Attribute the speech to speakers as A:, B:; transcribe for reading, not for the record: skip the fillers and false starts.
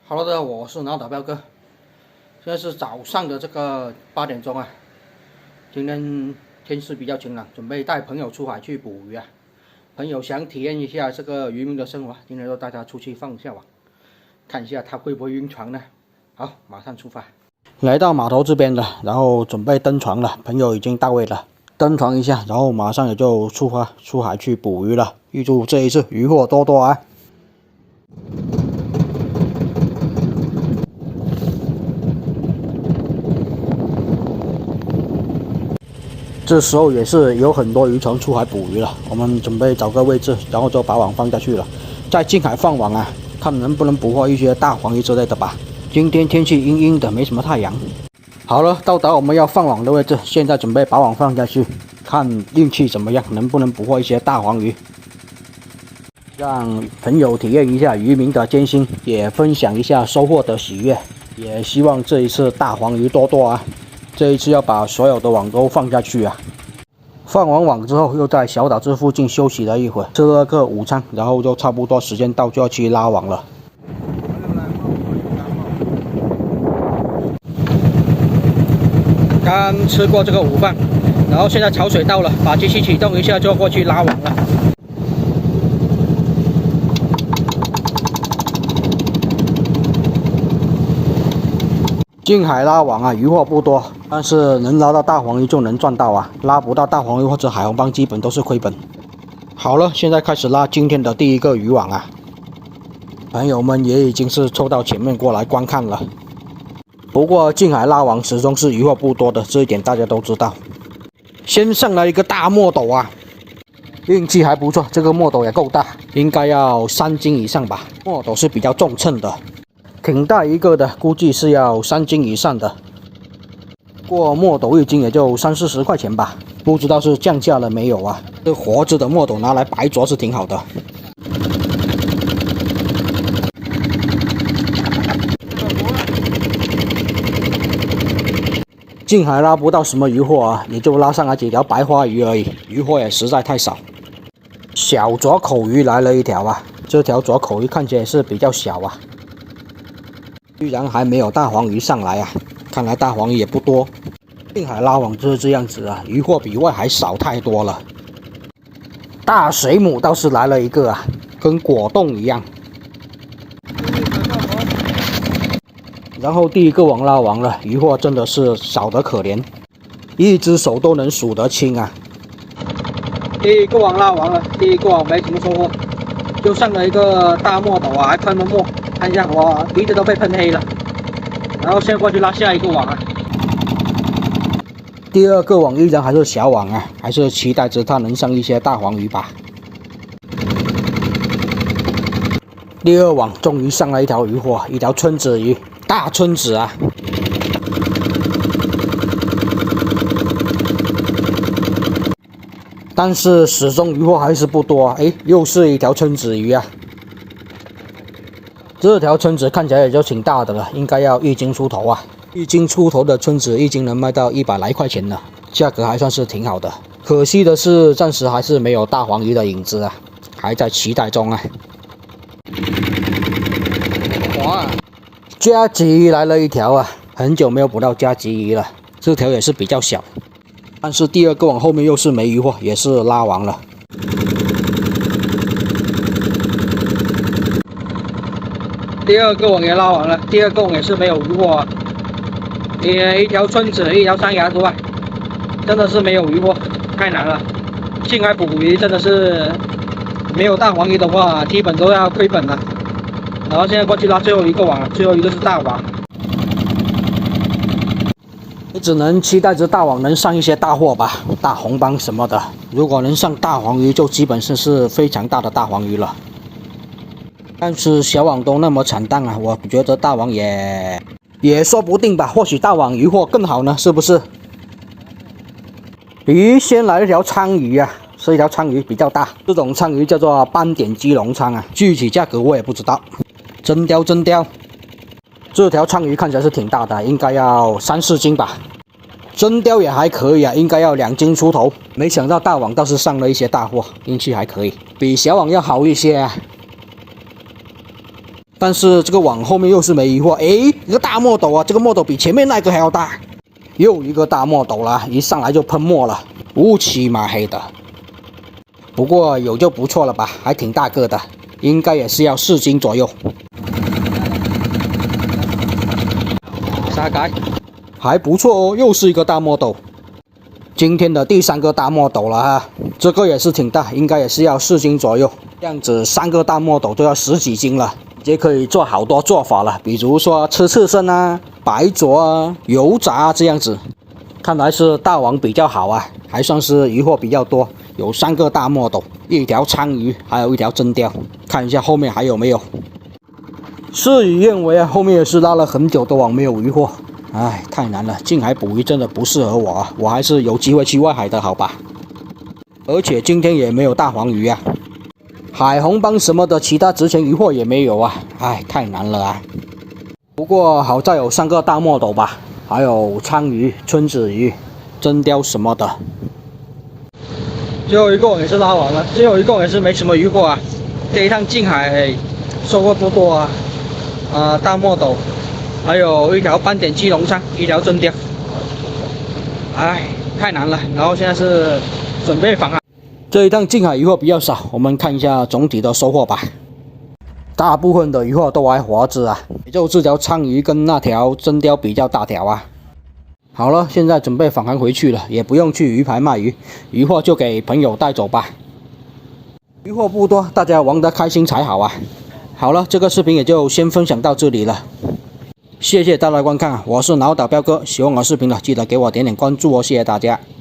A: Hello， 大家好，我是脑打彪哥。现在是早上的这个8点钟啊。今天天气比较晴朗，准备带朋友出海去捕鱼啊。朋友想体验一下这个渔民的生活，今天就带他出去放下网，看一下他会不会晕船呢？好，马上出发。来到码头这边了，然后准备登船了。朋友已经到位了，登船一下，然后马上也就出发出海去捕鱼了。预祝这一次渔获多多啊！这时候也是有很多渔船出海捕鱼了，我们准备找个位置，然后就把网放下去了。在近海放网啊，看能不能捕获一些大黄鱼之类的吧。今天天气阴阴的，没什么太阳。好了，到达我们要放网的位置，现在准备把网放下去，看运气怎么样，能不能捕获一些大黄鱼，让朋友体验一下渔民的艰辛，也分享一下收获的喜悦。也希望这一次大黄鱼多多啊！这一次要把所有的网都放下去啊！放完网之后，又在小岛这附近休息了一会儿，吃了个午餐，然后就差不多时间到，就要去拉网了。刚吃过这个午饭，然后现在潮水到了，把机器启动一下就过去拉网了。近海拉网啊，渔获不多，但是能拉到大黄鱼就能赚到啊，拉不到大黄鱼或者海红斑基本都是亏本。好了，现在开始拉今天的第一个渔网啊，朋友们也已经是凑到前面过来观看了。不过近海拉网始终是渔获不多的，这一点大家都知道。先上来一个大墨斗啊，运气还不错，这个墨斗也够大，应该要3斤以上吧。墨斗是比较重称的。挺大一个的，估计是要3斤以上的。过墨斗1斤也就30-40块钱吧，不知道是降价了没有啊？这活着的墨斗拿来白啄是挺好的。近海拉不到什么渔获啊，也就拉上来几条白花鱼而已，渔获也实在太少。小左口鱼来了一条啊，这条左口鱼看起来是比较小啊。居然还没有大黄鱼上来啊！看来大黄鱼也不多。近海拉网就是这样子啊，渔获比外海少太多了。大水母倒是来了一个啊，跟果冻一样。然后第一个网拉完了，渔获真的是少得可怜，一只手都能数得清啊。第一个网拉完了，第一个网没什么收获，就上了一个大墨斗啊，还喷了墨。看一下，我鼻子都被喷黑了。然后现在过去拉下一个网啊。第二个网依然还是小网啊，还是期待着它能上一些大黄鱼吧。第二网终于上了一条渔获，一条春子鱼，大春子啊。但是始终渔获还是不多啊。诶，又是一条春子鱼啊。这条春子看起来也就挺大的了，应该要1斤出头啊！1斤出头的春子，1斤能卖到100来块钱呢，价格还算是挺好的。可惜的是，暂时还是没有大黄鱼的影子啊，还在期待中啊。哇，加鲫鱼来了一条啊！很久没有捕到加鲫鱼了，这条也是比较小，但是第二个网后面又是没渔获，也是拉完了。第二个网也拉完了，第二个网也是没有渔获啊，一条春子，一条山芽之外，真的是没有渔获，太难了。近海捕鱼真的是没有大黄鱼的话，基本都要亏本了。然后现在过去拉最后一个网了，最后一个是大网，你只能期待着大网能上一些大货吧，大红斑什么的。如果能上大黄鱼，就基本上是非常大的大黄鱼了。但是小网都那么惨淡啊，我觉得大网也说不定吧，或许大网渔获更好呢，是不是？鱼先来了条鲳鱼啊，是一条鲳鱼，比较大，这种鲳鱼叫做斑点鸡笼鲳啊，具体价格我也不知道。真雕，这条鲳鱼看起来是挺大的，应该要3-4斤吧。真雕也还可以啊，应该要2斤出头。没想到大网倒是上了一些大货，运气还可以，比小网要好一些啊。但是这个网后面又是没渔获，诶，一个大墨斗啊，这个墨斗比前面那个还要大，又一个大墨斗了，一上来就喷墨了，乌漆嘛黑的。不过有就不错了吧，还挺大个的，应该也是要4斤左右。沙改还不错哦，又是一个大墨斗。今天的第3个大墨斗了哈，这个也是挺大，应该也是要4斤左右。这样子3个大墨斗都要10几斤了，也可以做好多做法了，比如说吃刺身啊、白灼啊、油炸啊这样子。看来是大王比较好啊，还算是渔获比较多，有3个大墨斗，1条鲳鱼，还有1条真鲷。看一下后面还有没有。事与愿违啊，后面也是拉了很久都网没有渔获，唉，太难了，近海捕鱼真的不适合我啊，我还是有机会去外海的好吧。而且今天也没有大黄鱼啊，海红帮什么的其他值钱渔获也没有啊，唉，太难了啊。不过好在有3个大墨斗吧，还有鲳鱼、春子鱼、真鲷什么的。最后一个也是拉完了，最后一个也是没什么渔获啊。这一趟近海收获不多啊，大墨斗，还有1条斑点鸡笼鲳，1条真鲷。唉，太难了。然后现在是准备返航。这一趟近海渔获比较少，我们看一下总体的收获吧。大部分的渔获都还活着啊，也就这条鲳鱼跟那条真鲷比较大条啊。好了，现在准备返航回去了，也不用去鱼排卖鱼，渔获就给朋友带走吧。渔获不多，大家玩得开心才好啊。好了，这个视频也就先分享到这里了，谢谢大家观看，我是脑岛彪哥，喜欢我视频的记得给我点点关注哦，谢谢大家。